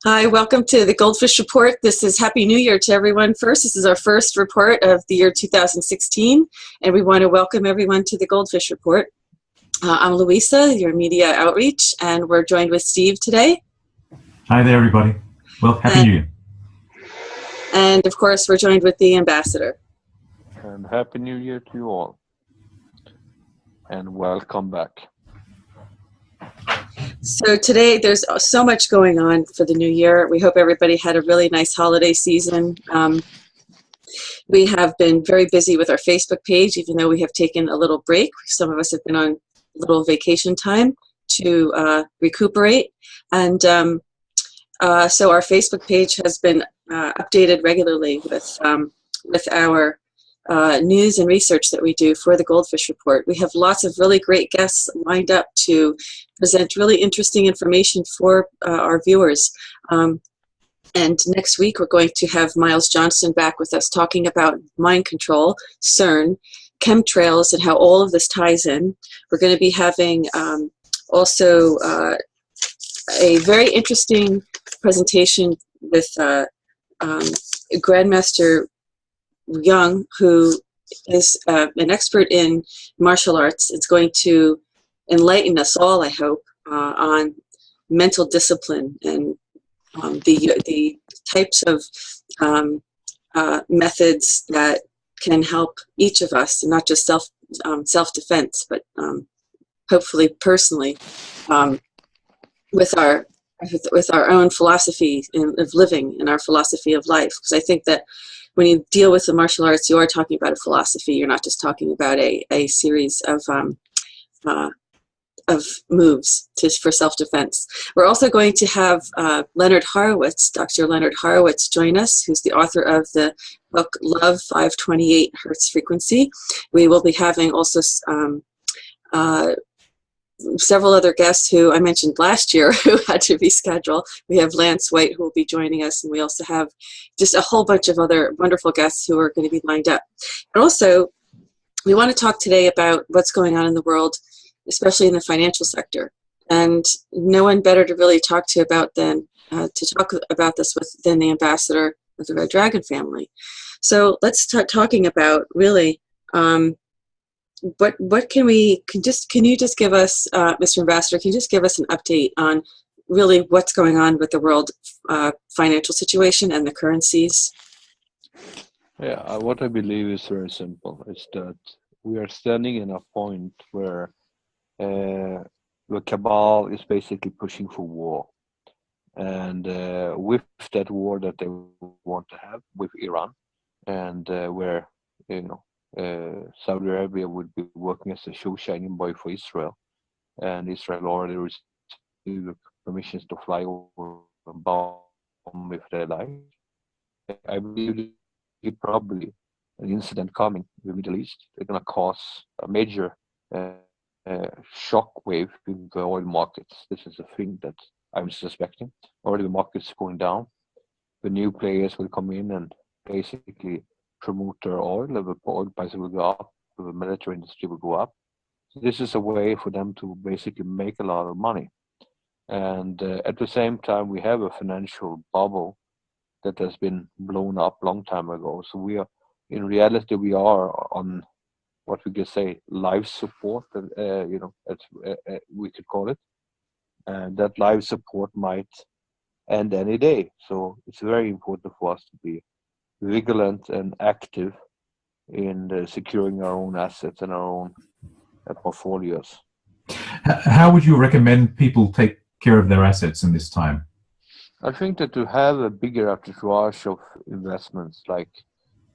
Hi, welcome to the GoldFish Report. This is Happy New Year to everyone. First, this is our first report of the year 2016, and we want to welcome everyone to the GoldFish Report. I'm Louisa, your media outreach, and we're joined with Steve today. Hi there, everybody. Well, Happy New Year. And of course, we're joined with the ambassador. And Happy New Year to you all. And welcome back. So today there's so much going on for the new year. We hope everybody had a really nice holiday season. We have been very busy with our Facebook page, even though we have taken a little break. Some of us have been on a little vacation time to recuperate. And so our Facebook page has been updated regularly with our news and research that we do for the GoldFish Report. We have lots of really great guests lined up to present really interesting information for our viewers. And next week we're going to have Miles Johnson back with us talking about mind control, CERN, chemtrails, and how all of this ties in. We're going to be having also a very interesting presentation with Grandmaster Young, who is an expert in martial arts. It's going to enlighten us all, I hope, on mental discipline and the types of methods that can help each of us, and not just self-defense, but hopefully personally, with our own philosophy of living and our philosophy of life. Because I think that when you deal with the martial arts, you are talking about a philosophy. You're not just talking about a series of moves for self-defense. We're also going to have Leonard Horowitz, Dr. Leonard Horowitz, join us, who's the author of the book Love 528 Hertz Frequency. We will be having also several other guests who I mentioned last year who had to reschedule. We have Lance White, who will be joining us, and we also have just a whole bunch of other wonderful guests who are going to be lined up. And also, we want to talk today about what's going on in the world, especially in the financial sector. And no one better to really talk to about than than the ambassador of the Red Dragon family. So let's start talking about really what can you just give us, Mr. Ambassador, can you just give us an update on really what's going on with the world financial situation and the currencies? Yeah, what I believe is very simple. It's that we are standing in a point where the cabal is basically pushing for war. And with that war that they want to have with Iran, and where, Saudi Arabia would be working as a show shining boy for Israel, and Israel already received permissions to fly over and bomb if they like. I believe probably an incident coming in the Middle East. They're going to cause a major shock wave in the oil markets. This is a thing that I'm suspecting. Already the market's going down. The new players will come in and basically promote their oil. The oil prices will go up. The military industry will go up. So this is a way for them to basically make a lot of money. And at the same time, we have a financial bubble that has been blown up a long time ago. So we are, in reality, we are on what we could say life support, we could call it. And that life support might end any day. So it's very important for us to be vigilant and active in securing our own assets and our own portfolios. How would you recommend people take care of their assets in this time? I think that to have a bigger entourage of investments, like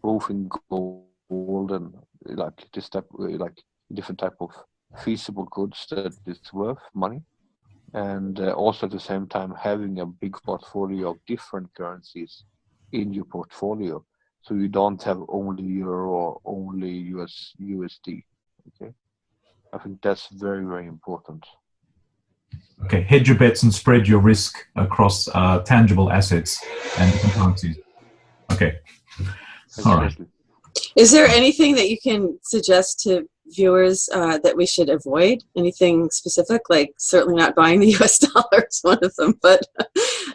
both in gold and like different type of feasible goods that is worth money, and also at the same time having a big portfolio of different currencies in your portfolio, so you don't have only euro or only USD. Okay, I think that's very, very important. Okay, hedge your bets and spread your risk across tangible assets and different currencies. Okay, all right. Is there anything that you can suggest to viewers that we should avoid? Anything specific? Like certainly not buying the US dollar is one of them, but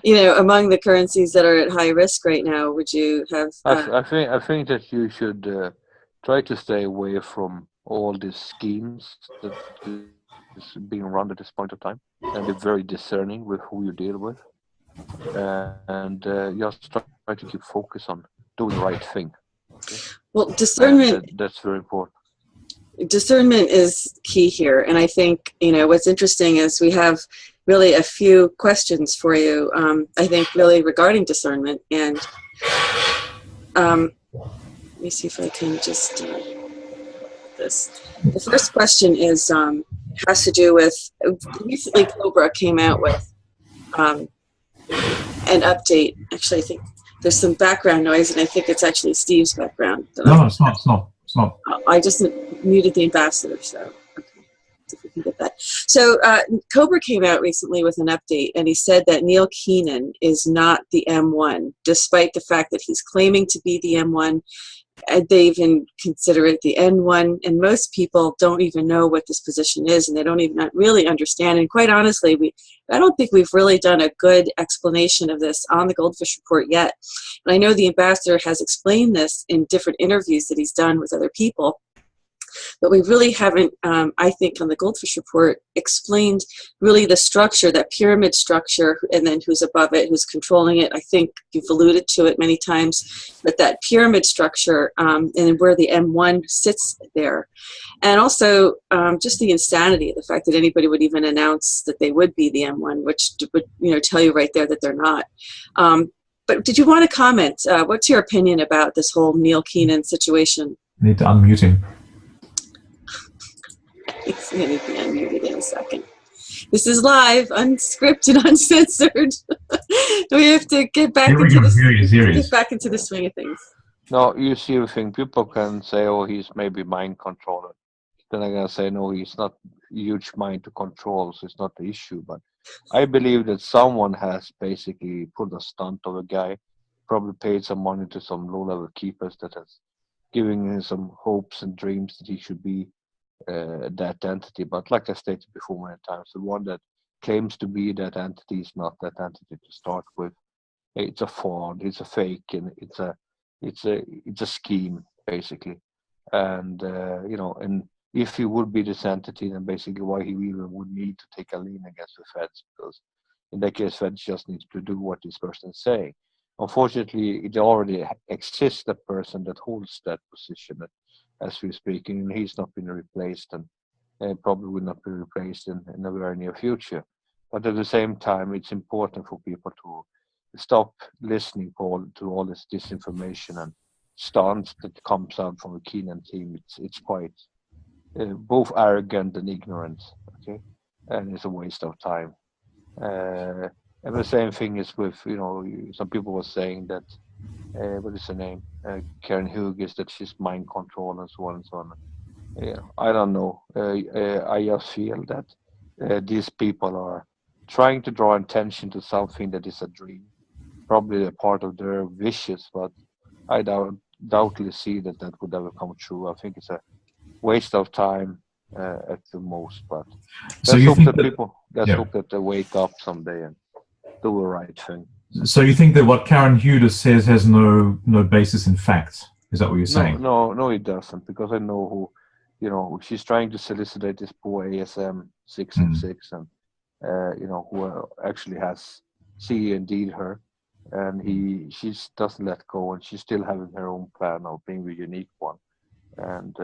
among the currencies that are at high risk right now, would you have? I think that you should try to stay away from all these schemes that is being run at this point of time, and be very discerning with who you deal with, and just try to keep focus on doing the right thing. Okay? Well, And that's very important. discernment is key here, and I think what's interesting is we have really a few questions for you. I think really regarding discernment, and let me see if I can just this. The first question is has to do with recently Cobra came out with an update. Actually, I think there's some background noise, and I think it's actually Steve's background. No, it's not. It's not. It's not. I just muted the ambassador, so okay. If we can get that. So Cobra came out recently with an update, and he said that Neil Keenan is not the M1, despite the fact that he's claiming to be the M1. They even consider it the N1, and most people don't even know what this position is, and they don't even really understand. And quite honestly, I don't think we've really done a good explanation of this on the GoldFish report yet. And I know the ambassador has explained this in different interviews that he's done with other people, but we really haven't, I think, on the GoldFish report explained really the structure, that pyramid structure, and then who's above it, who's controlling it. I think you've alluded to it many times, but that pyramid structure and where the M1 sits there. And also just the insanity of the fact that anybody would even announce that they would be the M1, which would tell you right there that they're not. But did you want to comment? What's your opinion about this whole Neil Keenan situation? I need to unmute him. He's going to be unmuted in a second. This is live, unscripted, uncensored. We have to get back into the swing of things. No, you see everything. People can say, "Oh, he's maybe mind controller." Then I'm gonna say, "No, he's not huge mind to control, so it's not the issue." But I believe that someone has basically pulled a stunt of a guy, probably paid some money to some low-level keepers that has given him some hopes and dreams that he should be that entity. But like I stated before many times, the one that claims to be that entity is not that entity to start with. It's a fraud, it's a fake, and it's a scheme basically. And and if he would be this entity, then basically why he even would need to take a lien against the Feds, because in that case Feds just needs to do what this person is saying. Unfortunately, it already exists a person that holds that position as we're speaking, and he's not been replaced, and probably will not be replaced in the very near future. But at the same time, it's important for people to stop listening to all this disinformation and stunts that comes out from the Keenan team. It's quite both arrogant and ignorant, okay, and it's a waste of time. And the same thing is with some people were saying that what is her name? Karen Hughes, that she's mind control and so on and so on. I don't know. I just feel that these people are trying to draw attention to something that is a dream, probably a part of their wishes, but I doubtly see that would ever come true. I think it's a waste of time at the most. But let's hope that they wake up someday and do the right thing. So you think that what Karen Hughes says has no basis in fact? Is that what you're saying? No, it doesn't, because I know who, she's trying to solicitate this poor ASM 666, and who actually has indeed her, and she doesn't let go, and she's still having her own plan of being the unique one, and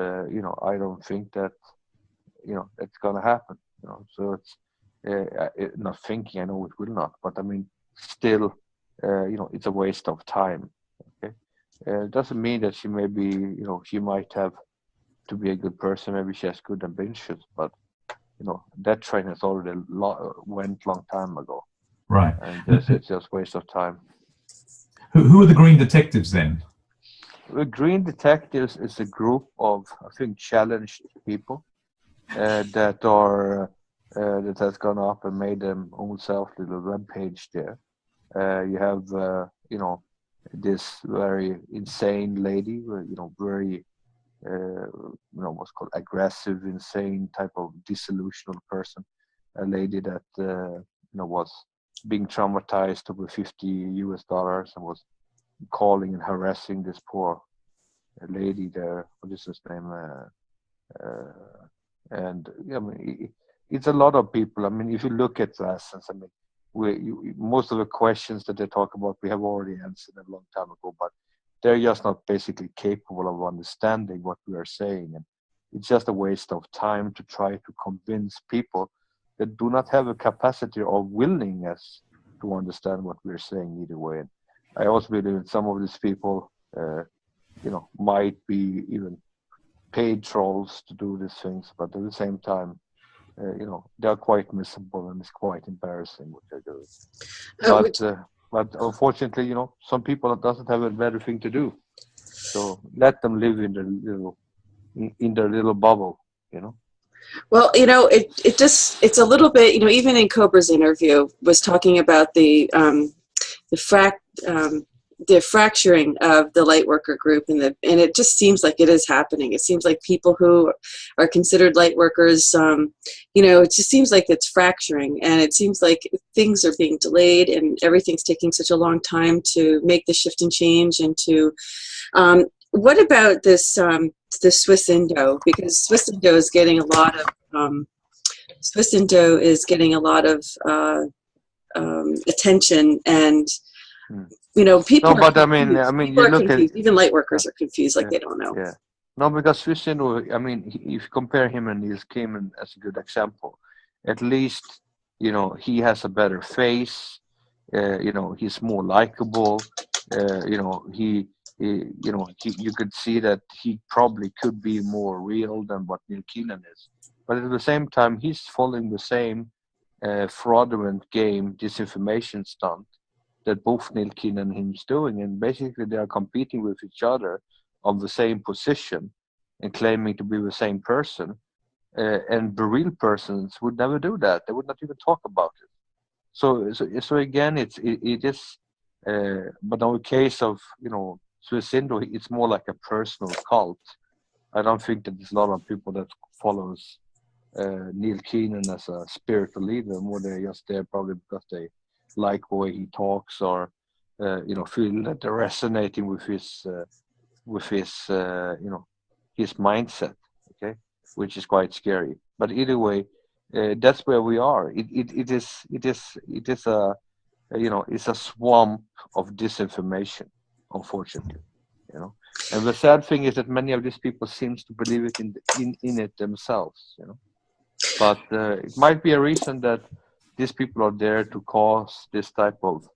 I don't think that it's gonna happen. So it's not thinking. I know it will not, but I mean, still, it's a waste of time. Okay, it doesn't mean that she she might have to be a good person. Maybe she has good ambitions, but that train has already went long time ago. Right, and it's just waste of time. Who are the Green Detectives then? The Green Detectives is a group of, I think, challenged people that are that has gone up and made them own self little web page there. You have this very insane lady, very what's called aggressive, insane type of disillusional person. A lady that was being traumatized over $50 and was calling and harassing this poor lady there. What is his name? And I mean, it's a lot of people. I mean, if you look at lessons, I mean, most of the questions that they talk about, we have already answered a long time ago, but they're just not basically capable of understanding what we are saying. And it's just a waste of time to try to convince people that do not have a capacity or willingness to understand what we're saying either way. And I also believe that some of these people, might be even paid trolls to do these things, but at the same time, they're quite miserable and it's quite embarrassing what they're doing. But unfortunately, some people doesn't have a better thing to do. So let them live in their little bubble, Well, it's a little bit, even in Cobra's interview was talking about the fracturing of the light worker group, and it just seems like it is happening. It seems like people who are considered light workers, it just seems like it's fracturing, and it seems like things are being delayed and everything's taking such a long time to make the shift and change. And what about this the Swiss Indo? Because Swiss Indo is getting a lot of attention, and people. No, but are I mean, people you are look confused. at Even light workers are confused, like they don't know. yeah. No, because Swiss Indo, I mean, if you compare him and Niels Kiemen as a good example, at least he has a better face. He's more likable. You could see that he probably could be more real than what Neil Keenan is. But at the same time, he's following the same fraudulent game, disinformation stunt that both Neil Keenan and him's doing. And basically they are competing with each other on the same position and claiming to be the same person. And the real persons would never do that. They would not even talk about it. So again, it is, but in the case of, Swiss Indo, it's more like a personal cult. I don't think that there's a lot of people that follows Neil Keenan as a spiritual leader. More they're just there probably because they like the way he talks, or feel that they're resonating with his his mindset. Okay, which is quite scary. But either way, that's where we are. It is a it's a swamp of disinformation, unfortunately. And the sad thing is that many of these people seems to believe it in it themselves. But it might be a reason that these people are there to cause this type of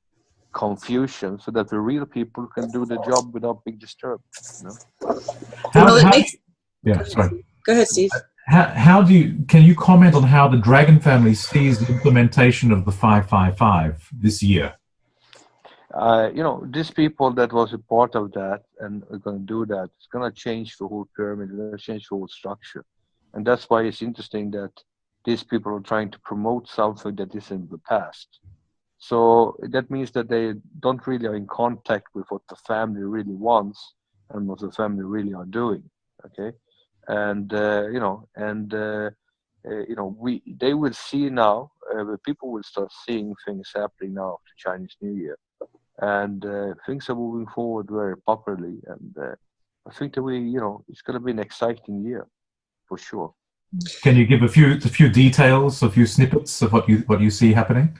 confusion, so that the real people can do the job without being disturbed. Yeah, sorry. Go ahead, Steve. Can you comment on how the Dragon family sees the implementation of the 555 this year? These people that was a part of that and are going to do that, it's going to change the whole pyramid, it's going to change the whole structure. And that's why it's interesting that these people are trying to promote something that is in the past. So that means that they don't really are in contact with what the family really wants and what the family really are doing. Okay. And they will see now. The people will start seeing things happening now after Chinese New Year, and things are moving forward very properly. And I think that it's going to be an exciting year for sure. Can you give a few details, a few snippets of what you see happening?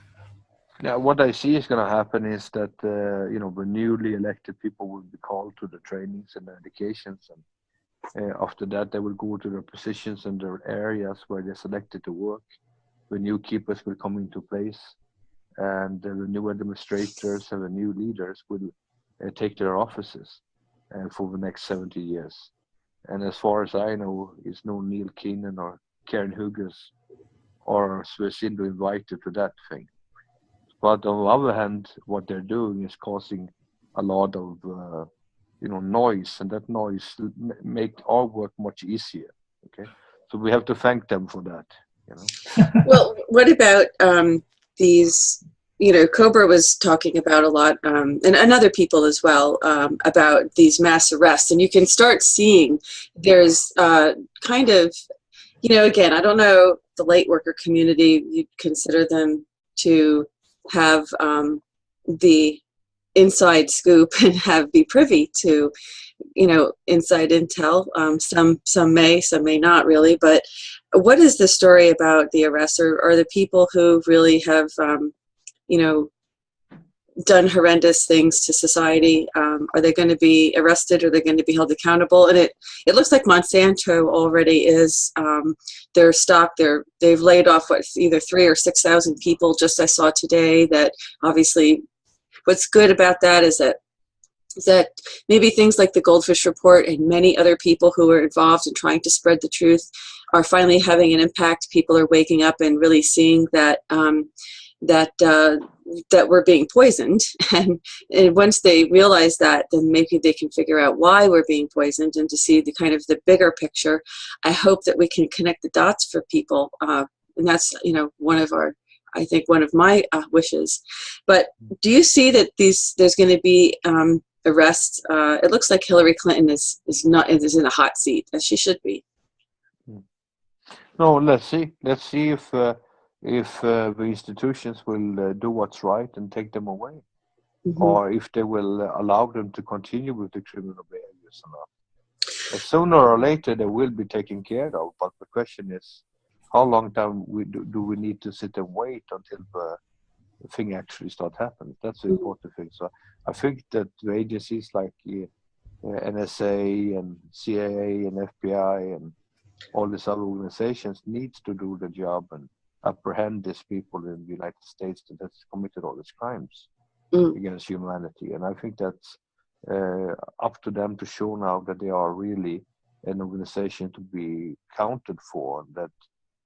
Yeah, what I see is going to happen is that the newly elected people will be called to the trainings and the educations, and after that, they will go to their positions and their areas where they're selected to work. The new keepers will come into place, and the new administrators and the new leaders will take their offices for the next 70 years. And as far as I know, it's no Neil Keenan or Karen Huggers or Swiss Indo invited to that thing. But on the other hand, what they're doing is causing a lot of noise, and that noise make our work much easier. Okay, so we have to thank them for that. Well, what about these? Cobra was talking about a lot, and other people as well, about these mass arrests, and you can start seeing there's kind of, again, I don't know the light worker community. You'd consider them to have the inside scoop and be privy to, inside intel. Some may not really. But what is the story about the arrests, or the people who really have, done horrendous things to society? Are they going to be arrested? Are they going to be held accountable? And it looks like Monsanto already is. Their stock, they've laid off either 3,000 or 6,000 people. Just I saw today that obviously. What's good about that is that maybe things like the GoldFish report and many other people who are involved in trying to spread the truth are finally having an impact. People are waking up and really seeing that that we're being poisoned, and once they realize that, then maybe they can figure out why we're being poisoned and to see the bigger picture. I hope that we can connect the dots for people, and that's one of my wishes. But do you see that there's going to be arrests? It looks like Hillary Clinton is in a hot seat, as she should be. No, let's see. Let's see if the institutions will do what's right and take them away, or if they will allow them to continue with the criminal behaviors or not. Sooner or later, they will be taken care of. But the question is, how long time do we need to sit and wait until the thing actually start happening? That's the important thing. So I think that the agencies like NSA and CIA and FBI and all these other organizations needs to do the job and apprehend these people in the United States that has committed all these crimes against humanity. And I think that's up to them to show now that they are really an organization to be counted for, that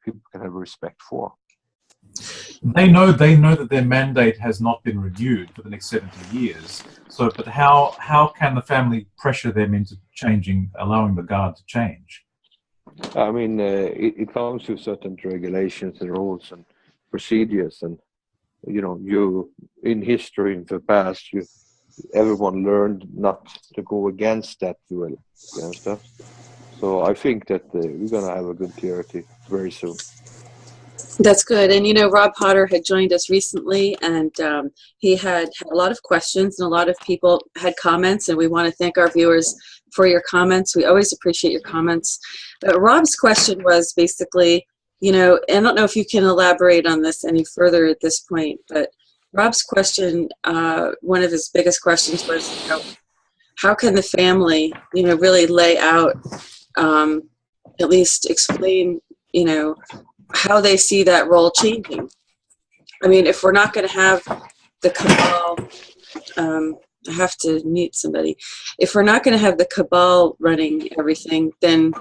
people can have respect for. They know that their mandate has not been renewed for the next 70 years. So, but how can the family pressure them into changing, allowing the guard to change? I mean, it comes with certain regulations and rules and procedures, and you in history in the past, everyone learned not to go against that will. You understand? So I think that we're gonna have a good clarity very soon. That's good. And Rob Potter had joined us recently, and he had a lot of questions, and a lot of people had comments, and we want to thank our viewers for your comments. We always appreciate your comments. But Rob's question was basically, and I don't know if you can elaborate on this any further at this point, but Rob's question, one of his biggest questions was, how can the family, really lay out, at least explain, how they see that role changing. I mean, if we're not going to have the cabal, I have to mute somebody. If we're not going to have the cabal running everything, then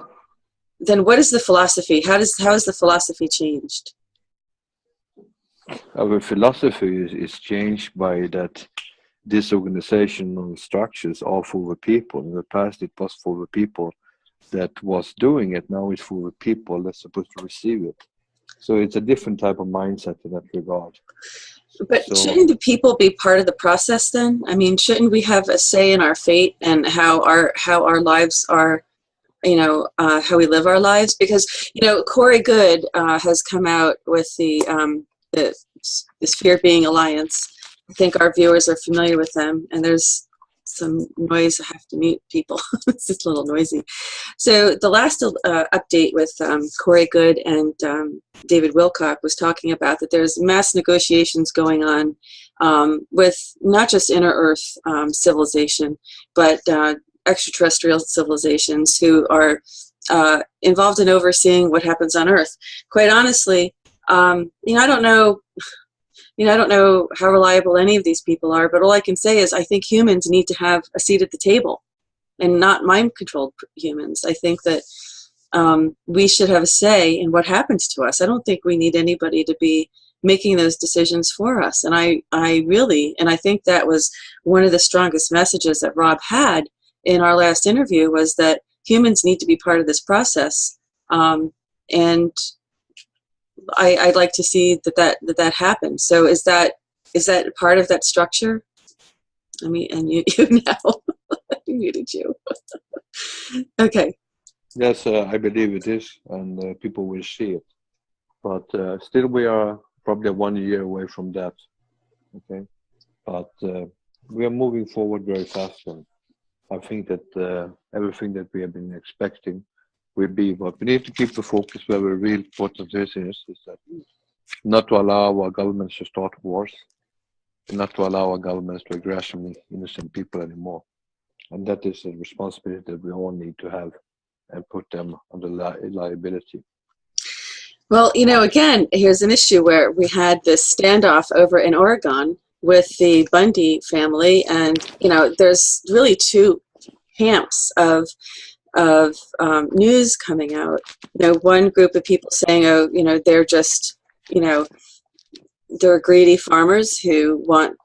what is the philosophy? How has the philosophy changed? Our philosophy is changed by that this organizational structures are for the people. In the past, it was for the people that was doing it. Now it's for the people that's supposed to receive it. So it's a different type of mindset in that regard. But shouldn't the people be part of the process then? I mean, shouldn't we have a say in our fate and how our lives are, how we live our lives? Because, Corey Good has come out with the Sphere Being Alliance. I think our viewers are familiar with them, and there's some noise. I have to mute people. It's just a little noisy. So the last update with Corey Good and David Wilcock was talking about that there's mass negotiations going on with not just inner Earth civilization, but extraterrestrial civilizations who are involved in overseeing what happens on Earth. Quite honestly, I don't know. I don't know how reliable any of these people are, but all I can say is I think humans need to have a seat at the table, and not mind-controlled humans. I think that we should have a say in what happens to us. I don't think we need anybody to be making those decisions for us. And I think that was one of the strongest messages that Rob had in our last interview, was that humans need to be part of this process. And I'd like to see that happen. So is that part of that structure? I mean, and you now I muted you. Okay. Yes, I believe it is, and people will see it. But still, we are probably 1 year away from that. Okay, but we are moving forward very fast, and I think that everything that we have been expecting will be. But we need to keep the focus where the real important is that not to allow our governments to start wars, and not to allow our governments to aggressively innocent people anymore. And that is a responsibility that we all need to have and put them under liability. Well, you know, again, here's an issue where we had this standoff over in Oregon with the Bundy family, and you know, there's really two camps of news coming out. You know, one group of people saying, oh, you know, they're just, you know, they're greedy farmers who want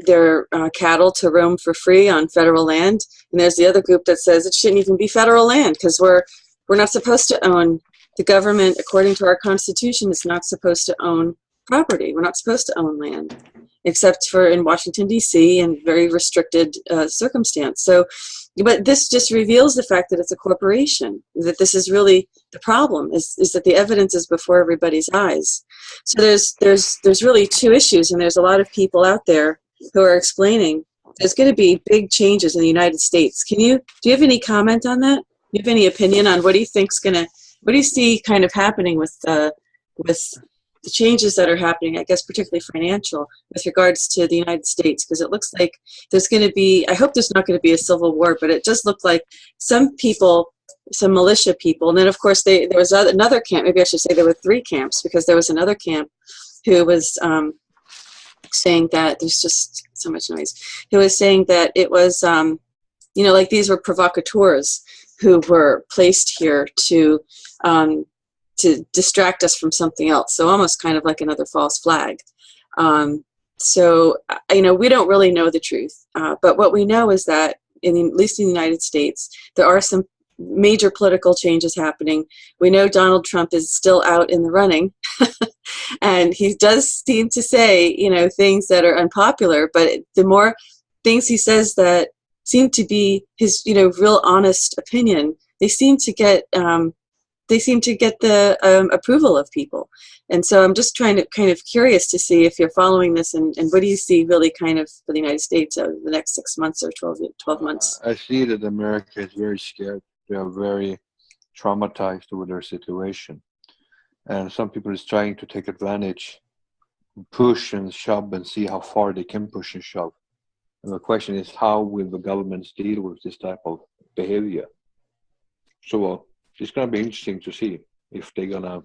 their cattle to roam for free on federal land, and there's the other group that says it shouldn't even be federal land because we're not supposed to own. The government, according to our Constitution, is not supposed to own property. We're not supposed to own land, except for in Washington, D.C. and very restricted circumstance. So, but this just reveals the fact that it's a corporation, that this is really the problem, is that the evidence is before everybody's eyes. So there's really two issues, and there's a lot of people out there who are explaining there's going to be big changes in the United States. Do you have any comment on that? Do you have any opinion on what do you think's going to, what do you see kind of happening with the changes that are happening, I guess particularly financial, with regards to the United States? Because it looks like there's going to be, I hope there's not going to be a civil war, but it just looked like some people, some militia people, and then of course there was another camp, maybe I should say there were three camps, because there was another camp who was saying that, there's just so much noise, who was saying that it was, you know, like these were provocateurs who were placed here to distract us from something else. So almost kind of like another false flag. So, you know, we don't really know the truth. But what we know is that, at least in the United States, there are some major political changes happening. We know Donald Trump is still out in the running. And he does seem to say, you know, things that are unpopular. But the more things he says that seem to be his, you know, real honest opinion, they seem to get the approval of people. And so I'm just kind of curious to see if you're following this, and what do you see really kind of for the United States over the next 6 months or 12 months? I see that America is very scared. They are very traumatized over their situation. And some people is trying to take advantage, push and shove and see how far they can push and shove. And the question is, how will the governments deal with this type of behavior? So it's going to be interesting to see if they're going to,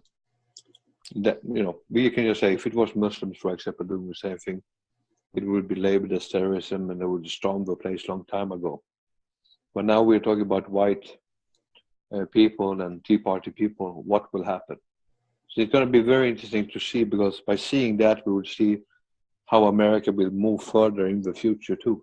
you know, we can just say if it was Muslims, for example, doing the same thing, it would be labeled as terrorism and they would storm the place a long time ago. But now we're talking about white people and Tea Party people. What will happen? So it's going to be very interesting to see, because by seeing that, we will see how America will move further in the future too.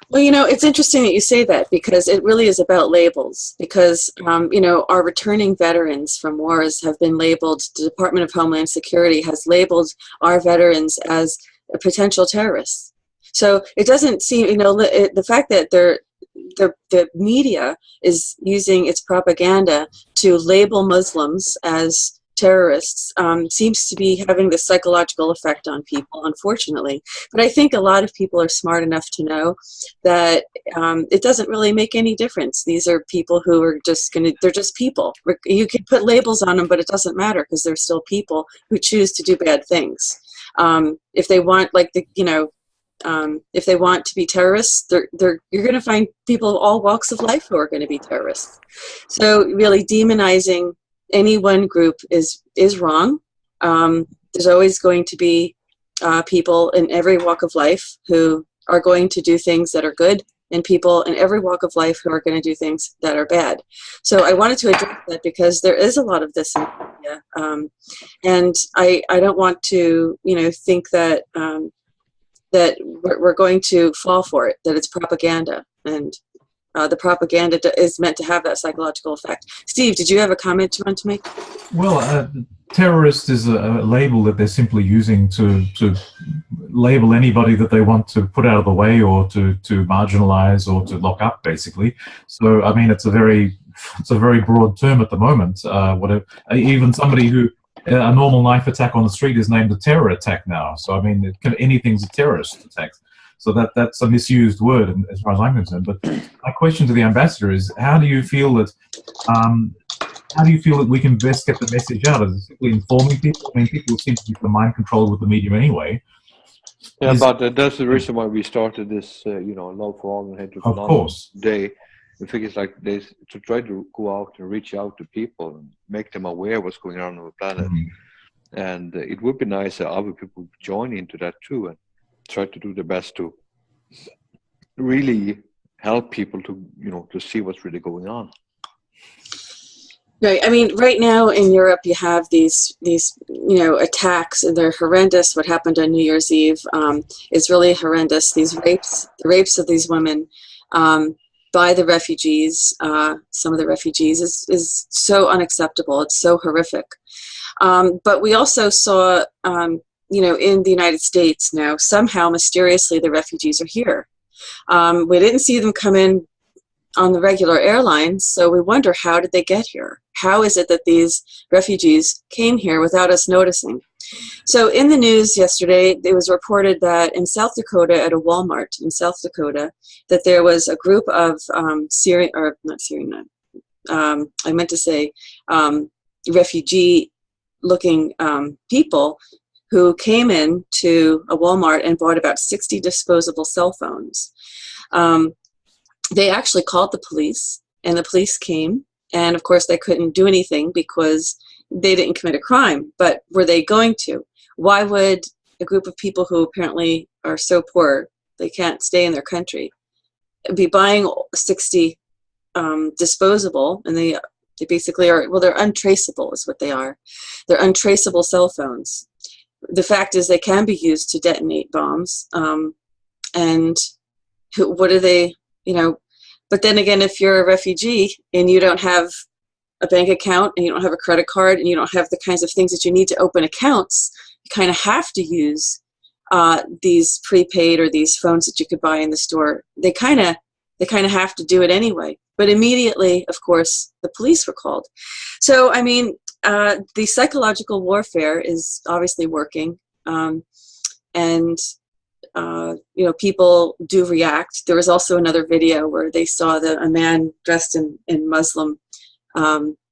Well, you know, it's interesting that you say that, because it really is about labels. Because, you know, our returning veterans from wars have been labeled, the Department of Homeland Security has labeled our veterans as potential terrorists. So it doesn't seem, you know, the fact that the media is using its propaganda to label Muslims as terrorists seems to be having this psychological effect on people, unfortunately. But I think a lot of people are smart enough to know that it doesn't really make any difference. These are people who are just they're just people. You could put labels on them, but it doesn't matter, because they're still people who choose to do bad things. If they want, like, if they want to be terrorists, you're going to find people of all walks of life who are going to be terrorists. So really demonizing any one group is wrong. There's always going to be people in every walk of life who are going to do things that are good, and people in every walk of life who are going to do things that are bad. So I wanted to address that, because there is a lot of this in media, and I don't want to, you know, think that that we're going to fall for it, that it's propaganda, and the propaganda is meant to have that psychological effect. Steve, did you have a comment you want to make? Well, terrorist is a label that they're simply using to label anybody that they want to put out of the way, or to marginalize, or to lock up, basically. So, I mean, it's a very broad term at the moment. Even somebody who a normal knife attack on the street is named a terror attack now. So I mean, anything's a terrorist attack. So that's a misused word as far as I'm concerned. But my question to the ambassador is, how do you feel that we can best get the message out? Is it simply informing people? I mean, people seem to be mind controlled with the media anyway. Yeah, but that's the reason why we started this, Love for All and Hatred for None. Of course. Day. I think it's like this, to try to go out and reach out to people and make them aware of what's going on the planet. Mm-hmm. And it would be nice that other people join into that too and try to do their best to really help people to see what's really going on. Right. I mean, right now in Europe, you have these attacks, and they're horrendous. What happened on New Year's Eve is really horrendous. These the rapes of these women by the refugees, some of the refugees, is so unacceptable. It's so horrific. But we also saw, in the United States now, somehow mysteriously the refugees are here. We didn't see them come in on the regular airlines, so we wonder, how did they get here? How is it that these refugees came here without us noticing? So in the news yesterday, it was reported that in South Dakota, at a Walmart in South Dakota, that there was a group of refugee-looking people who came in to a Walmart and bought about 60 disposable cell phones. They actually called the police, and the police came, and of course they couldn't do anything because they didn't commit a crime. But were they going to? Why would a group of people who apparently are so poor they can't stay in their country be buying 60 disposable, and they basically are, well, they're untraceable is what they are. They're untraceable cell phones. The fact is they can be used to detonate bombs. And what are they, but then again, if you're a refugee and you don't have a bank account and you don't have a credit card and you don't have the kinds of things that you need to open accounts, you kind of have to use these prepaid or these phones that you could buy in the store. They kind of have to do it anyway. But immediately, of course, the police were called. So, I mean, the psychological warfare is obviously working, and people do react. There was also another video where they saw a man dressed in Muslim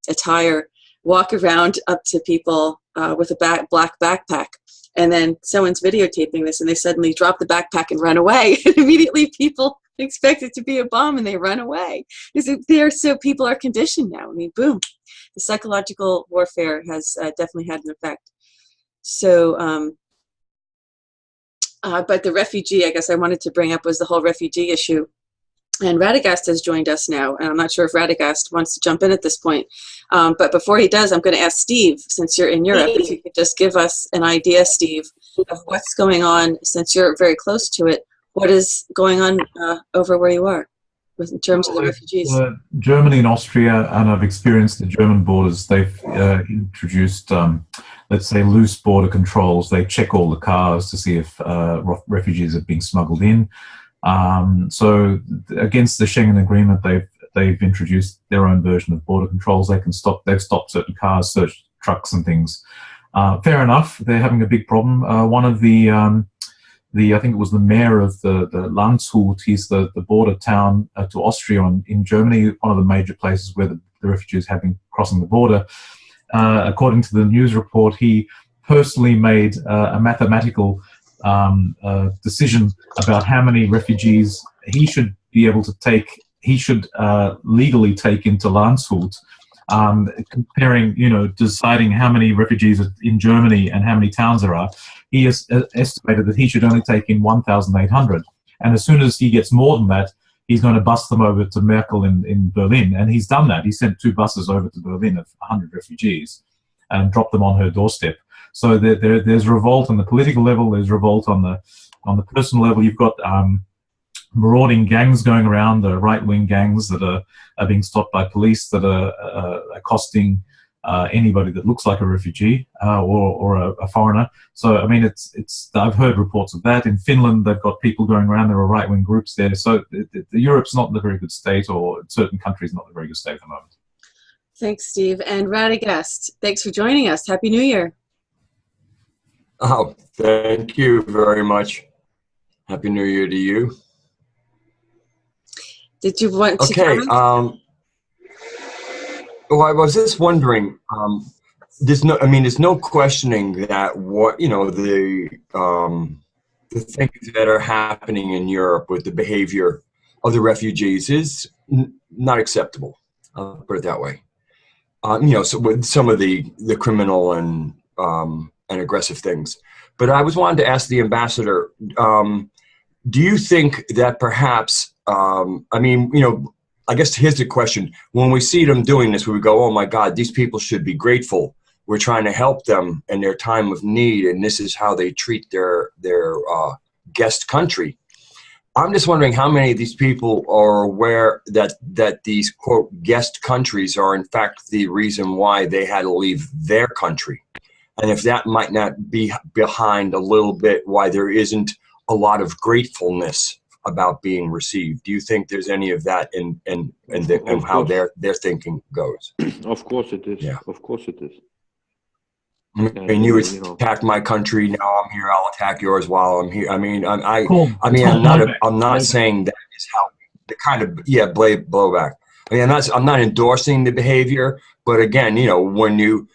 attire walk around up to people with a black backpack. And then someone's videotaping this, and they suddenly drop the backpack and run away. And immediately people expect it to be a bomb, and they run away. So people are conditioned now. I mean, boom. The psychological warfare has definitely had an effect. So, but the refugee, I guess I wanted to bring up, was the whole refugee issue. And Radagast has joined us now, and I'm not sure if Radagast wants to jump in at this point. But before he does, I'm going to ask Steve, since you're in Europe, if you could just give us an idea, Steve, of what's going on, since you're very close to it. What is going on over where you are in terms of the refugees? Germany and Austria, and I've experienced the German borders, they've introduced, let's say, loose border controls. They check all the cars to see if refugees are being smuggled in. So against the Schengen Agreement, they've introduced their own version of border controls. They've stopped certain cars, searched trucks and things. Fair enough, they're having a big problem. One of I think it was the mayor of the Landshut, he's the border town to Austria in Germany, one of the major places where the refugees have been crossing the border. According to the news report, he personally made a mathematical decision about how many refugees he should be able to take, legally take into Landshut, comparing, deciding how many refugees are in Germany and how many towns there are. He has estimated that he should only take in 1,800. And as soon as he gets more than that, he's going to bus them over to Merkel in Berlin. And he's done that. He sent 2 buses over to Berlin of 100 refugees and dropped them on her doorstep. So there's revolt on the political level. There's revolt on the personal level. You've got marauding gangs going around, the right-wing gangs that are being stopped by police, that are accosting anybody that looks like a refugee or a foreigner. So I mean, I've heard reports of that. In Finland, they've got people going around. There are right-wing groups there. So Europe's not in a very good state, or certain countries not in a very good state at the moment. Thanks, Steve. And Radagast, thanks for joining us. Happy New Year. Oh, thank you very much. Happy New Year to you. Did you want to Okay. comment? Well, I was just wondering. There's no questioning that the things that are happening in Europe with the behavior of the refugees is not acceptable. I'll put it that way. So with some of the criminal and aggressive things. But I was wanting to ask the ambassador, do you think that perhaps, I guess here's the question. When we see them doing this, we go, oh my God, these people should be grateful. We're trying to help them in their time of need, and this is how they treat their guest country. I'm just wondering how many of these people are aware that these, quote, guest countries are in fact the reason why they had to leave their country. And if that might not be behind a little bit why there isn't a lot of gratefulness about being received. Do you think there's any of that in how their thinking goes? Of course it is. Yeah. Of course it is. And you attacked my country. Now I'm here. I'll attack yours while I'm here. Cool. I'm not saying that is how the kind of blowback. I mean, I'm not endorsing the behavior, but again, when you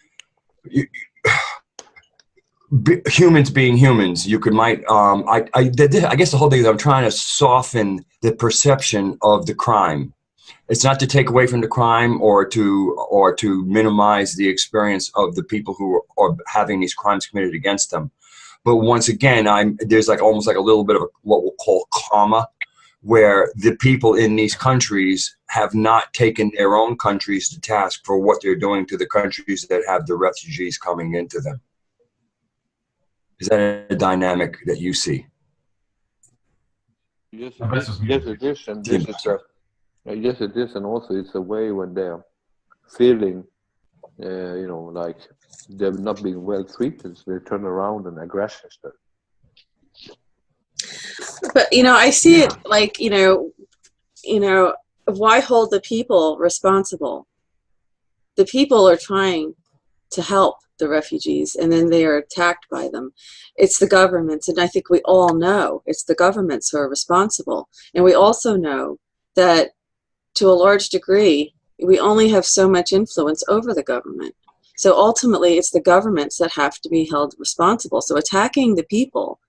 humans being humans, I guess the whole thing is I'm trying to soften the perception of the crime. It's not to take away from the crime or to minimize the experience of the people who are having these crimes committed against them. But once again, there's almost like a little bit of what we'll call karma, where the people in these countries have not taken their own countries to task for what they're doing to the countries that have the refugees coming into them. Is that a dynamic that you see? Yes, it is, and yes, it is, and also it's a way when they're feeling, like they're not being well treated, so they turn around and aggression stuff. But I see it like why hold the people responsible? The people are trying to help the refugees, and then they are attacked by them. It's the governments, and I think we all know it's the governments who are responsible. And we also know that to a large degree, we only have so much influence over the government. So ultimately, it's the governments that have to be held responsible. So attacking the people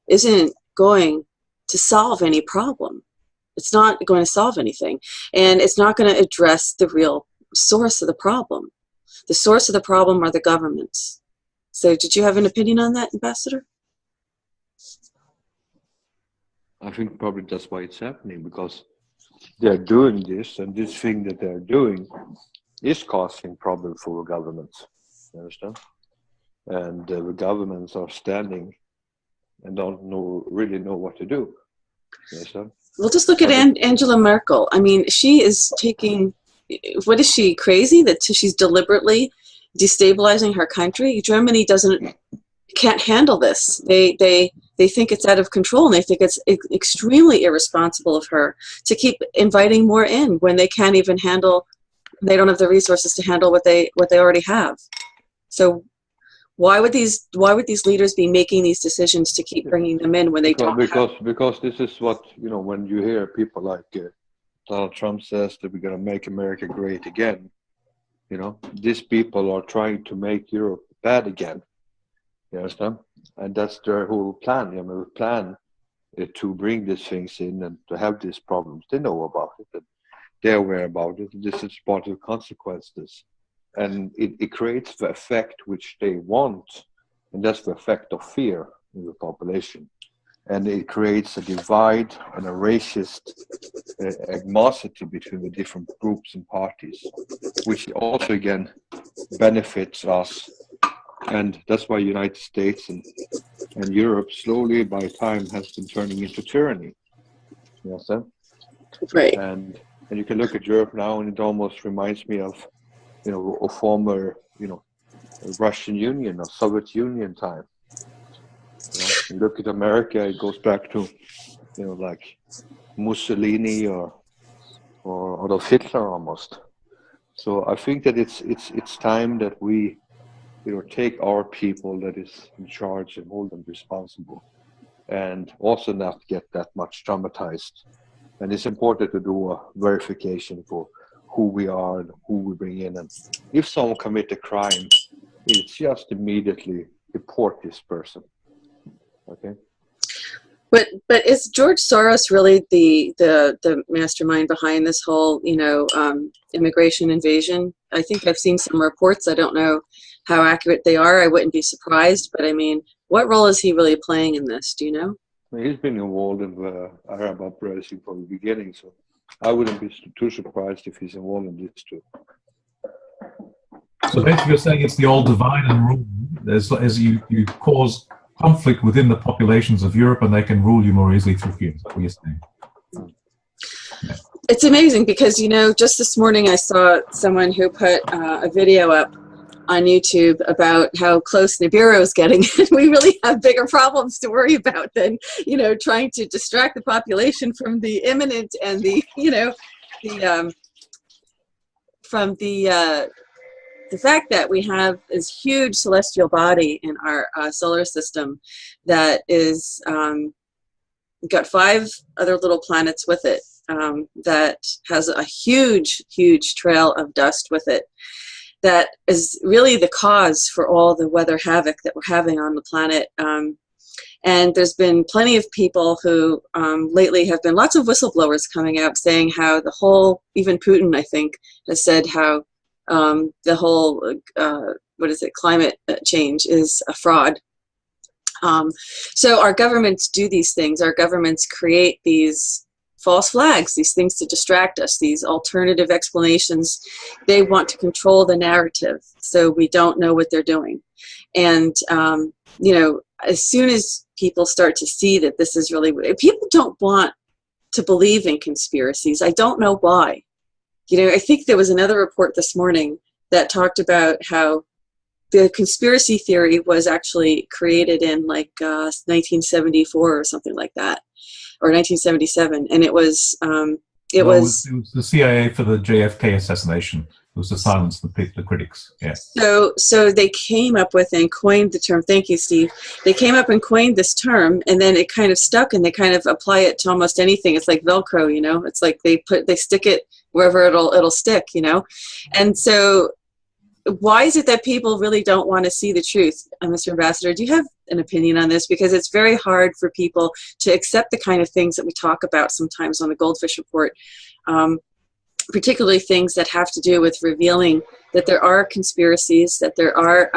isn't going to solve any problem. It's not going to solve anything. And it's not going to address the real source of the problem. The source of the problem are the governments. So did you have an opinion on that, Ambassador? I think probably that's why it's happening, because they're doing this, and this thing that they're doing is causing problem for governments. You understand? And the governments are standing and don't really know what to do. You understand? Well, just look at Angela Merkel. I mean, she is taking, what is she, crazy that she's deliberately destabilizing her country? Germany can't handle this. They think it's out of control, and they think it's extremely irresponsible of her to keep inviting more in when they can't even handle, they don't have the resources to handle what they already have. So why would these leaders be making these decisions to keep bringing them in when they don't have? Because this is what, when you hear people like Donald Trump says that we're going to make America great again, these people are trying to make Europe bad again. You understand? And that's their whole plan. The plan to bring these things in and to have these problems. They know about it, and they're aware about it. This is part of the consequences. And it creates the effect which they want, and that's the effect of fear in the population. And it creates a divide and a racist animosity between the different groups and parties, which also again benefits us. And that's why United States and Europe slowly by time has been turning into tyranny. You understand? Right. And you can look at Europe now, and it almost reminds me of a former Russian Union or Soviet Union time. You look at America, it goes back to like Mussolini or Adolf Hitler almost. So I think that it's time that we, take our people that is in charge and hold them responsible, and also not get that much traumatized. And it's important to do a verification for who we are and who we bring in. And if someone commit a crime, it's just immediately deport this person. Okay. But is George Soros really the mastermind behind this whole immigration invasion? I think I've seen some reports. I don't know how accurate they are. I wouldn't be surprised. But I mean, what role is he really playing in this? Do you know? He's been involved in the Arab uprising from the beginning, so I wouldn't be too surprised if he's involved in this too. So basically, you're saying it's the old divide and rule. As you cause conflict within the populations of Europe, and they can rule you more easily through fear. Is that what you're saying? Yeah. It's amazing because, just this morning I saw someone who put a video up on YouTube about how close Nibiru is getting. We really have bigger problems to worry about than, trying to distract the population from the imminent and the fact that we have this huge celestial body in our solar system that is got 5 other little planets with it, that has a huge, huge trail of dust with it, that is really the cause for all the weather havoc that we're having on the planet. And there's been plenty of people who lately have been lots of whistleblowers coming out saying how the whole, even Putin, I think, has said how the whole, climate change is a fraud. So our governments do these things. Our governments create these false flags, these things to distract us, these alternative explanations. They want to control the narrative so we don't know what they're doing. And, as soon as people start to see that this is really, people don't want to believe in conspiracies. I don't know why. I think there was another report this morning that talked about how the conspiracy theory was actually created in 1974 or something like that, or 1977, and it was it was the CIA for the JFK assassination. It was to silence the critics. Yeah. So they came up with and coined the term. Thank you, Steve. They came up and coined this term, and then it kind of stuck, and they kind of apply it to almost anything. It's like Velcro, It's like they stick it wherever it'll stick, And so, why is it that people really don't want to see the truth? Mr. Ambassador, do you have an opinion on this? Because it's very hard for people to accept the kind of things that we talk about sometimes on the GoldFish Report, particularly things that have to do with revealing that there are conspiracies, that there are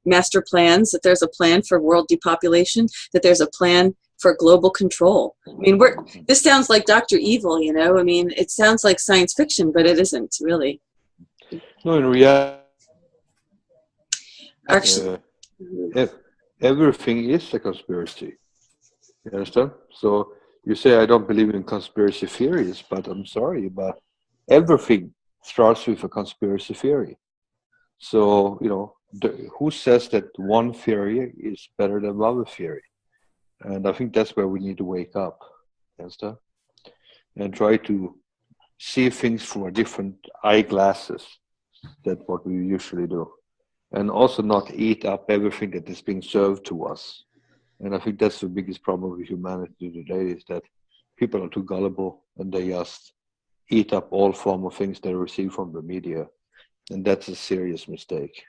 master plans, that there's a plan for world depopulation, that there's a plan for global control. I mean, this sounds like Dr. Evil, I mean, it sounds like science fiction, but it isn't really. No, in reality, actually, everything is a conspiracy. You understand? So you say I don't believe in conspiracy theories, but I'm sorry, but everything starts with a conspiracy theory. So, who says that one theory is better than another theory? And I think that's where we need to wake up, understand? And try to see things through a different eyeglasses than what we usually do. And also not eat up everything that is being served to us. And I think that's the biggest problem with humanity today, is that people are too gullible and they just eat up all form of things they receive from the media. And that's a serious mistake.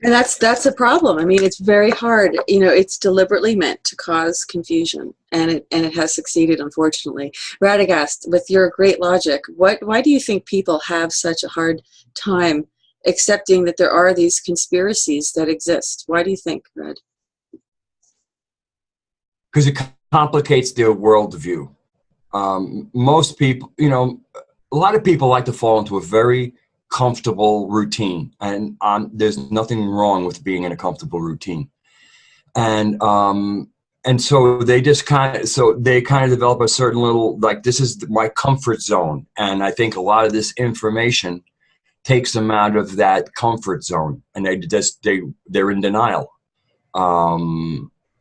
And that's a problem. I mean, it's very hard. It's deliberately meant to cause confusion, and it has succeeded, unfortunately. Radagast, with your great logic, why do you think people have such a hard time accepting that there are these conspiracies that exist? Why do you think, Red? Because it complicates their worldview. Most people, a lot of people like to fall into a very comfortable routine, and there's nothing wrong with being in a comfortable routine. And so they just kind of develop a certain little, like, this is my comfort zone. And I think a lot of this information takes them out of that comfort zone, and they're in denial.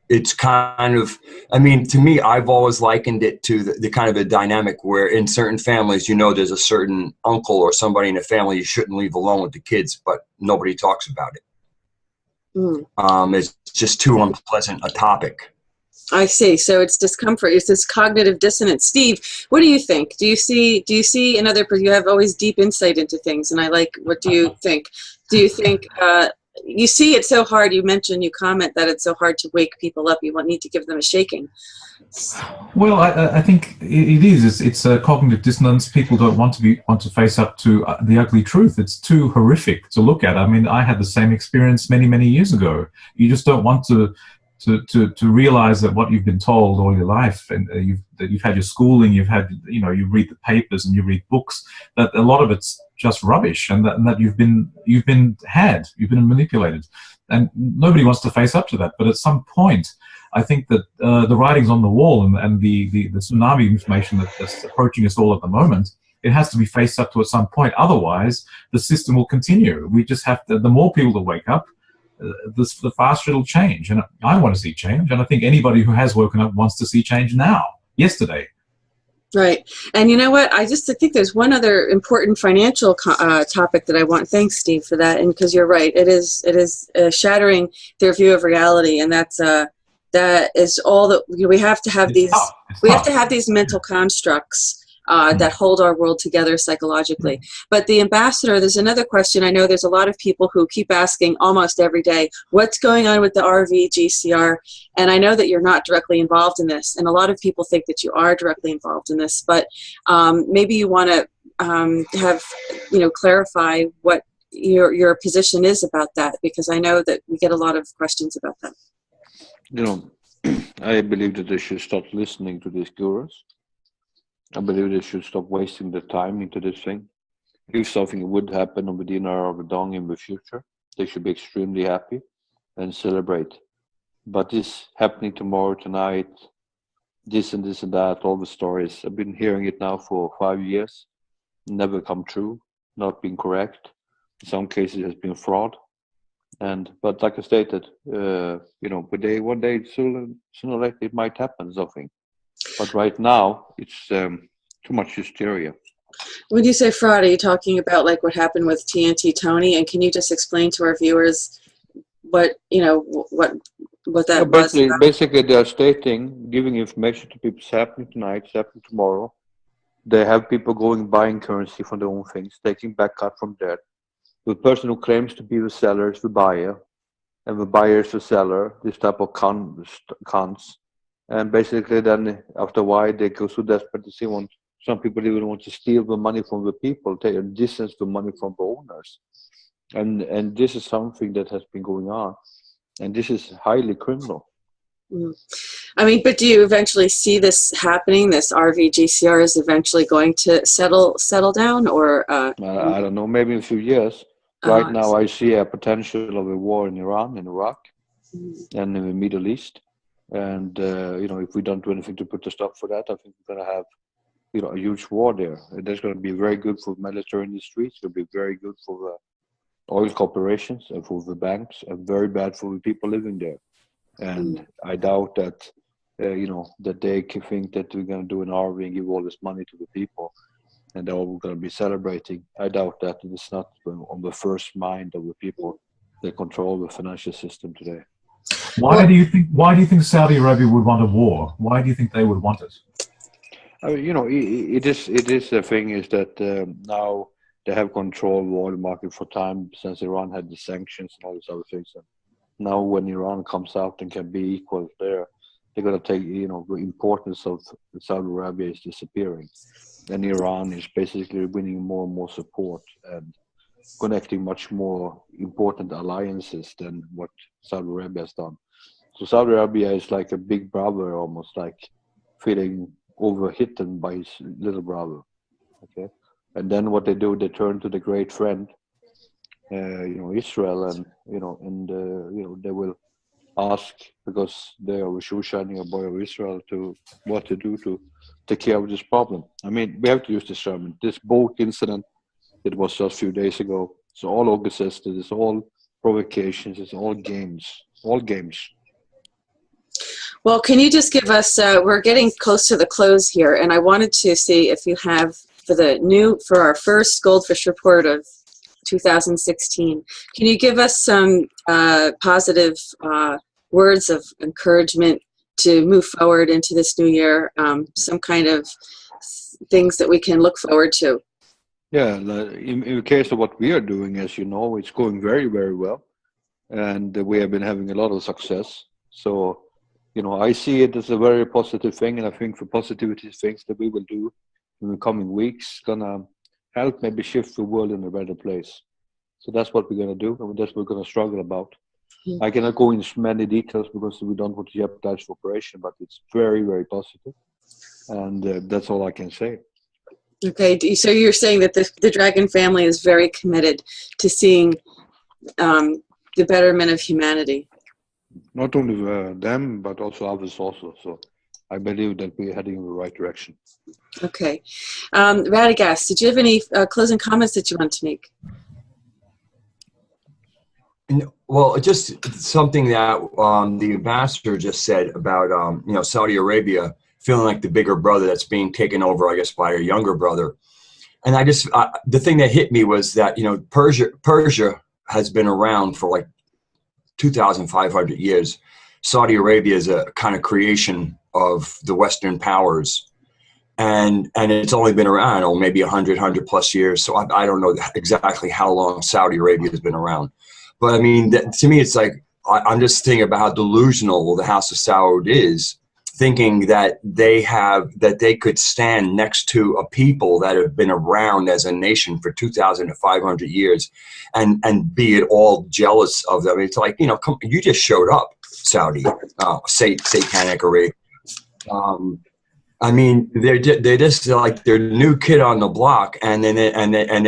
it's kind of, I mean, to me, I've always likened it to the kind of a dynamic where in certain families, you know, there's a certain uncle or somebody in the family you shouldn't leave alone with the kids, but nobody talks about it. It's just too unpleasant a topic. I see. So it's discomfort. It's this cognitive dissonance. Steve, what do you think? Do you see another? You have always deep insight into things, and I like. What do you think? Do you think you see it so hard? You comment that it's so hard to wake people up. You need to give them a shaking. Well, I think it is. It's a cognitive dissonance. People don't want to face up to the ugly truth. It's too horrific to look at. I mean, I had the same experience many years ago. You just don't want to realize that what you've been told all your life, and that you've had your schooling, you've had, you read the papers and you read books, that a lot of it's just rubbish, and that you've been manipulated, and nobody wants to face up to that. But at some point, I think that the writing's on the wall, and the tsunami information that's approaching us all at the moment, it has to be faced up to at some point. Otherwise, the system will continue. We just have to. The more people that wake up, the faster it'll change. And I want to see change, and I think anybody who has woken up wants to see change now, yesterday. Right. And you know what? I think there's one other important financial topic that I want. Thanks, Steve, for that. And because you're right, it is shattering their view of reality, and that is all that we have to have. Have to have these mental constructs that hold our world together psychologically. But the ambassador, there's another question. I know there's a lot of people who keep asking almost every day, what's going on with the RV GCR? And I know that you're not directly involved in this, and a lot of people think that you are directly involved in this, but maybe you want to clarify what your position is about that, because I know that we get a lot of questions about that. I believe that they should stop listening to these gurus. I believe they should stop wasting their time into this thing. If something would happen on the dinar or the dong in the future, they should be extremely happy and celebrate. But this happening tomorrow, tonight, this and that, all the stories, I've been hearing it now for 5 years, never come true, not been correct. In some cases, it has been fraud. But like I stated, one day sooner or later it might happen something. But right now, it's too much hysteria. When you say fraud, are you talking about like what happened with TNT Tony? And can you just explain to our viewers what that was? Basically, they are stating, giving information to people. It's happening tonight, it's happening tomorrow. They have people buying currency from their own things, taking back cut from debt. The person who claims to be the seller is the buyer, and the buyer is the seller. This type of cons. And basically, then after a while, they go so desperate to see some people even want to steal the money from the people, take and distance the money from the owners. And this is something that has been going on. And this is highly criminal. Mm. I mean, but do you eventually see this happening? This RV GCR is eventually going to settle down, or I don't know, maybe in a few years. Right now, I see a potential of a war in Iran, in Iraq, and in the Middle East. And if we don't do anything to put a stop for that, I think we're going to have a huge war there. And that's going to be very good for the military industry. It's going to be very good for the oil corporations and for the banks, and very bad for the people living there. And I doubt that that they think that we're going to do an RV and give all this money to the people, and they're all going to be celebrating. I doubt that. It's not on the first mind of the people that control the financial system today. Why do you think Saudi Arabia would want a war? Why do you think they would want it? I mean, it is the thing is that now they have control of the oil market for time, since Iran had the sanctions and all these other things. And now when Iran comes out and can be equal there, they're going to take, the importance of Saudi Arabia is disappearing. And Iran is basically winning more and more support and connecting much more important alliances than what Saudi Arabia has done. So Saudi Arabia is like a big brother, almost like feeling overhitten by his little brother. Okay, and then what they do, they turn to the great friend, Israel, and they will ask, because they are shining a boy of Israel, to what to do to take care of this problem. I mean, we have to use this term. This boat incident, it was just a few days ago. It's all orchestrated. It's all provocations. It's all games. All games. Well, can you just give us, we're getting close to the close here, and I wanted to see if you have, for our first Goldfish report of 2016, can you give us some positive words of encouragement to move forward into this new year, some kind of things that we can look forward to? Yeah, in the case of what we are doing, as you know, it's going very, very well. And we have been having a lot of success. So, you know, I see it as a very positive thing. And I think the positivity things that we will do in the coming weeks gonna help maybe shift the world in a better place. So that's what we're gonna do. And that's what we're gonna struggle about. Mm-hmm. I cannot go into many details because we don't want to jeopardize the operation, but it's very, very positive. And that's all I can say. Okay, so you're saying that the Dragon family is very committed to seeing the betterment of humanity. Not only them, but also others also. So I believe that we're heading in the right direction. Okay. Radagast, did you have any closing comments that you want to make? Well, just something that the ambassador just said about, you know, Saudi Arabia feeling like the bigger brother that's being taken over, I guess, by a younger brother. And I just, the thing that hit me was that, you know, Persia has been around for like 2,500 years. Saudi Arabia is a kind of creation of the Western powers. And it's only been around, oh, maybe 100 plus years. So I don't know exactly how long Saudi Arabia has been around. But I mean, to me, it's like, I'm just thinking about how delusional the House of Saud is, thinking that they could stand next to a people that have been around as a nation for 2,500 years and be at all jealous of them. It's like, you know, you just showed up, Saudi, satanic Arabia. I mean, they're just like their new kid on the block, and then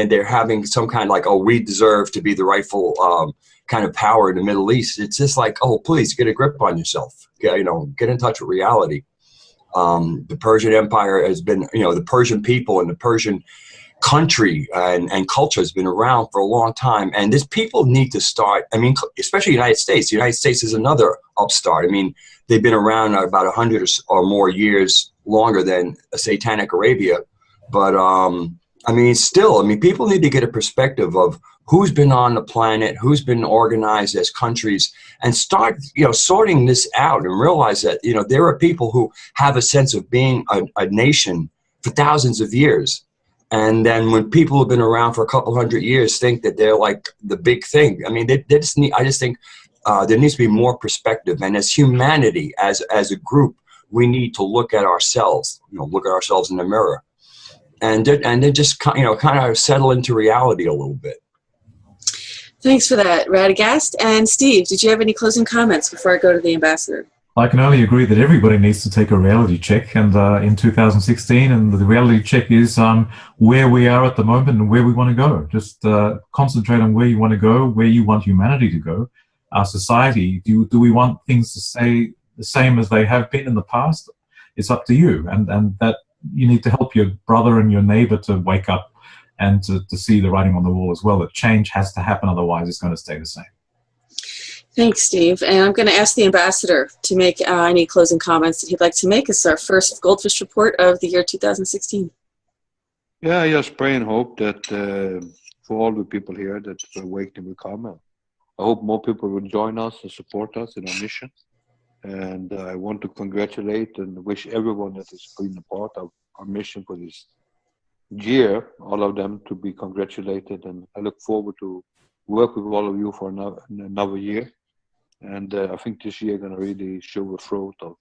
they're having some kind of like, oh, we deserve to be the rightful kind of power in the Middle East. It's just like, oh, please get a grip on yourself. You know, get in touch with reality. The Persian Empire has been, you know, the Persian people and the Persian country and culture has been around for a long time. And this people need to start, I mean, especially the United States. The United States is another upstart. I mean, they've been around about 100 or more years longer than Satanic Arabia. But, I mean, still, I mean, people need to get a perspective of who's been on the planet, who's been organized as countries, and start, you know, sorting this out and realize that, you know, there are people who have a sense of being a nation for thousands of years. And then when people have been around for a couple hundred years think that they're like the big thing. I mean, they just need, I just think there needs to be more perspective. And as humanity, as a group, we need to look at ourselves, you know, look at ourselves in the mirror and then just, you know, kind of settle into reality a little bit. Thanks for that, Radagast. And Steve, did you have any closing comments before I go to the ambassador? I can only agree that everybody needs to take a reality check, and in 2016, and the reality check is where we are at the moment and where we want to go. Just concentrate on where you want to go, where you want humanity to go. Our society, do we want things to stay the same as they have been in the past? It's up to you, and that you need to help your brother and your neighbor to wake up and to see the writing on the wall as well, that change has to happen, otherwise it's going to stay the same. Thanks, Steve. And I'm going to ask the ambassador to make any closing comments that he'd like to make. It's our first Goldfish report of the year 2016. Yeah, I just pray and hope that for all the people here that the awakening will come. I hope more people will join us and support us in our mission. And I want to congratulate and wish everyone that has been a part of our mission for this year, all of them, to be congratulated. And I look forward to work with all of you for another year. And I think this year going to really show the fruit of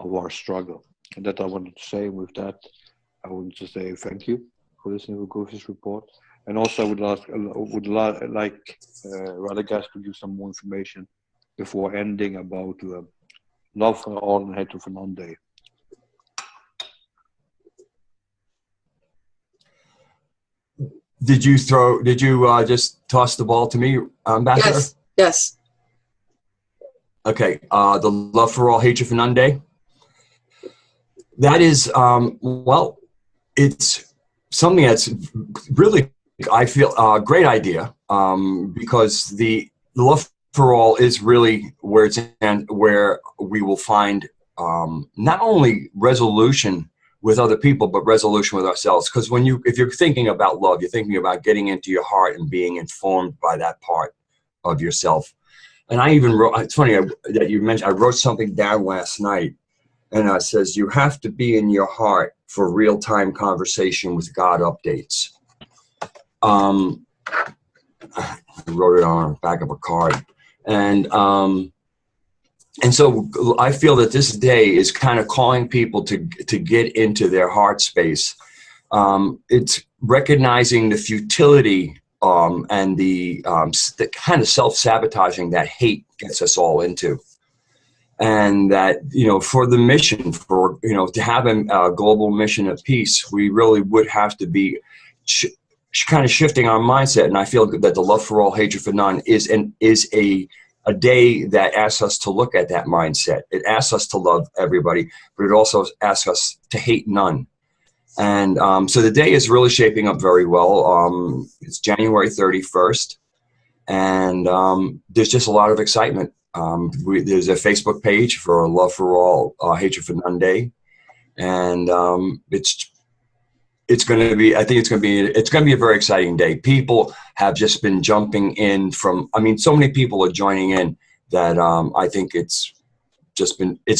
our struggle. And that I wanted to say. With that, I wanted to say thank you for listening to the GoldFish report. And also, I would like Radagast to give some more information before ending about love for all and hatred for none day. Did you just toss the ball to me, Ambassador? Yes. Yes. Okay. The love for all, hatred for none day. That is, well, it's something that's really, I feel, a great idea, because the love for all is really where it's and where we will find not only resolution with other people, but resolution with ourselves. Because if you're thinking about love, you're thinking about getting into your heart and being informed by that part of yourself. And I even wrote, it's funny that you mentioned, I wrote something down last night, and it says, you have to be in your heart for real-time conversation with God updates. I wrote it on the back of a card. And so I feel that this day is kind of calling people to get into their heart space. It's recognizing the futility and the kind of self-sabotaging that hate gets us all into. And that, for the mission, to have a global mission of peace, we really would have to be kind of shifting our mindset. And I feel that the love for all, hatred for none is a day that asks us to look at that mindset. It asks us to love everybody, but it also asks us to hate none. And so the day is really shaping up very well. It's January 31st, and there's just a lot of excitement. There's a Facebook page for Love for All, Hatred for None Day, and it's going to be. I think it's going to be a very exciting day. People have just been jumping in so many people are joining in that I think it's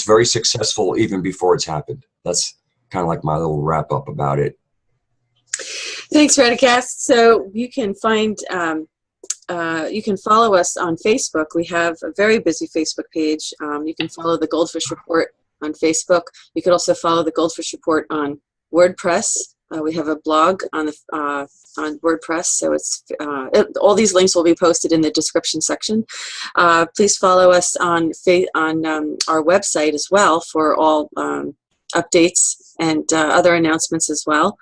very successful even before it's happened. That's kind of like my little wrap up about it. Thanks, Radicast. So you can find, you can follow us on Facebook. We have a very busy Facebook page. You can follow the GoldFish Report on Facebook. You could also follow the GoldFish Report on WordPress. We have a blog on WordPress, so all these links will be posted in the description section. Please follow us on our website as well for all updates and other announcements as well.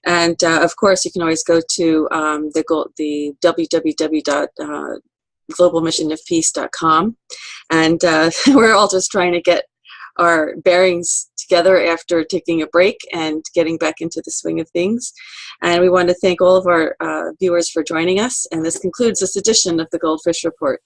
And of course, you can always go to the www.globalmissionofpeace.com, and we're all just trying to get our bearings together after taking a break and getting back into the swing of things. And we want to thank all of our viewers for joining us, and this concludes this edition of the GoldFish Report.